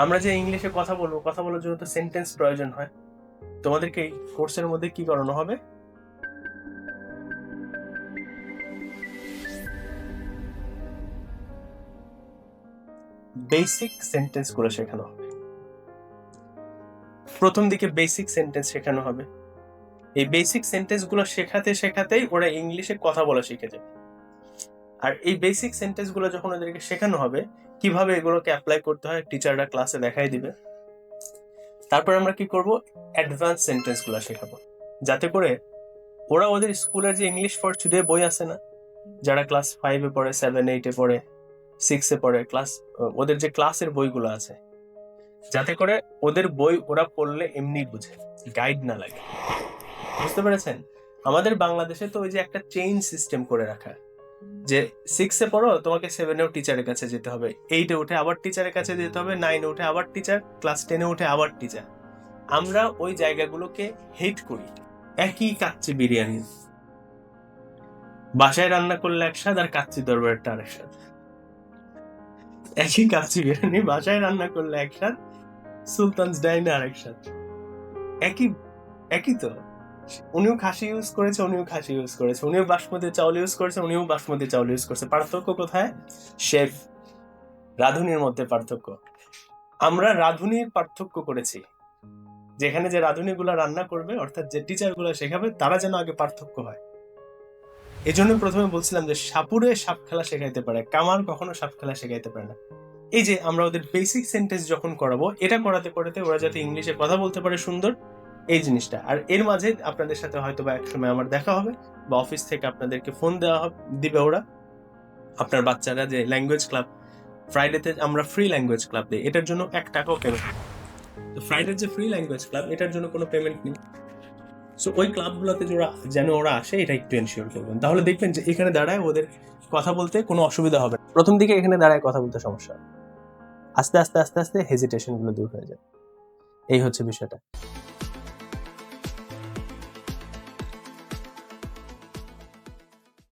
আমরা যে ইংলিশে কথা বলবো, কথা বলার জন্য তো সেন্টেন্স প্রয়োজন হয়। তোমাদেরকে এই কোর্সের মধ্যে কি করানো হবে? বেসিক সেন্টেন্স গুলো শেখানো হবে। প্রথম দিকে বেসিক সেন্টেন্স শেখানো হবে। এই বেসিক সেন্টেন্স গুলো শেখাতে শেখাতেই ওরা ইংলিশে কথা বলা শিখে যাবে। আর এই বেসিক সেন্টেন্স গুলো যখন ওদেরকে শেখানো হবে, কিভাবে এগুলোকে অ্যাপ্লাই করতে হয় টিচাররা ক্লাসে দেখাই দিবে। তারপর আমরা কি করব, অ্যাডভান্স সেন্টেন্স গুলো শেখাবো, যাতে করে ওরা ওদের স্কুলের যে ইংলিশ ফর টুডে বই আছে না, যারা ক্লাস 5-এ পড়ে, 7-8-এ পড়ে, 6-এ পড়ে, ওদের যে ক্লাসের বইগুলো আছে, যাতে করে ওদের বই ওরা পড়লে এমনি বুঝে, গাইড না লাগে। বুঝতে পেরেছেন? আমাদের বাংলাদেশে তো ওই যে একটা চেইন সিস্টেম করে রাখা, যে 6-এ পড়ো তোমাকে 7-এও টিচারের কাছে যেতে হবে, 8-এ উঠে আবার টিচারের কাছে যেতে হবে, 9-এ উঠে আবার টিচার, ক্লাস 10-এ উঠে আবার টিচার। আমরা ওই জায়গাগুলোকে হেট করি। একই কাচ্চি বিরিয়ানি বাসায় রান্না করলে এক স্বাদ, আর কাচ্চি দরবারটা আরেক স্বাদ। একই কাচ্চি বিরিয়ানি বাসায় রান্না করলে এক স্বাদ, সুলতানস ডাইনে আরেক স্বাদ। একই তো। উনিও খাসি ইউজ করেছে, উনিও বাসমতি চাউল ইউজ করেছে, উনিও বাসমতি চাউল ইউজ করেছে। পার্থক্য কোথায়? শেফ, রাঁধুনির মধ্যে পার্থক্য। আমরা রাঁধুনির পার্থক্য করেছি, যেখানে যে রাঁধুনিগুলা রান্না করবে, অর্থাৎ যে টিচার গুলা শেখাবে, তারা যেন আগে পার্থক্য হয়। এই জন্য প্রথমে বলছিলাম যে সাপুরে সাপ খেলা শেখাইতে পারে, কামার কখনো সাপ খেলা শেখাইতে পারে না। এই যে আমরা ওদের বেসিক সেন্টেন্স যখন করাবো, এটা করাতে করাতে ওরা যাতে ইংলিশে কথা বলতে পারে সুন্দর, এই জিনিসটা। আর এর মাঝে আপনাদের সাথে হয়তো বা একসময় আমার দেখা হবে, বা অফিস থেকে আপনাদেরকে ফোন দিবে ওরা, আপনার বাচ্চারা যে ল্যাঙ্গুয়েজ ক্লাব, ফ্রাইডেতে আমরা ফ্রি ল্যাঙ্গুয়েজ ক্লাব দিই, এটার জন্য 1 টাকাও পেমেন্ট। তো ফ্রাইডের যে ফ্রি ল্যাঙ্গুয়েজ ক্লাব, এটার জন্য কোনো পেমেন্ট নেই। সো ওই ক্লাবগুলোতে যেন ওরা আসে, এটা একটু এনশিওর করবেন। তাহলে দেখবেন যে এখানে দাঁড়ায় ওদের কথা বলতে কোনো অসুবিধা হবে না। প্রথম দিকে এখানে দাঁড়ায় কথা বলতে সমস্যা, আস্তে আস্তে আস্তে আস্তে হেজিটেশন গুলো দূর হয়ে যায়। এই হচ্ছে বিষয়টা।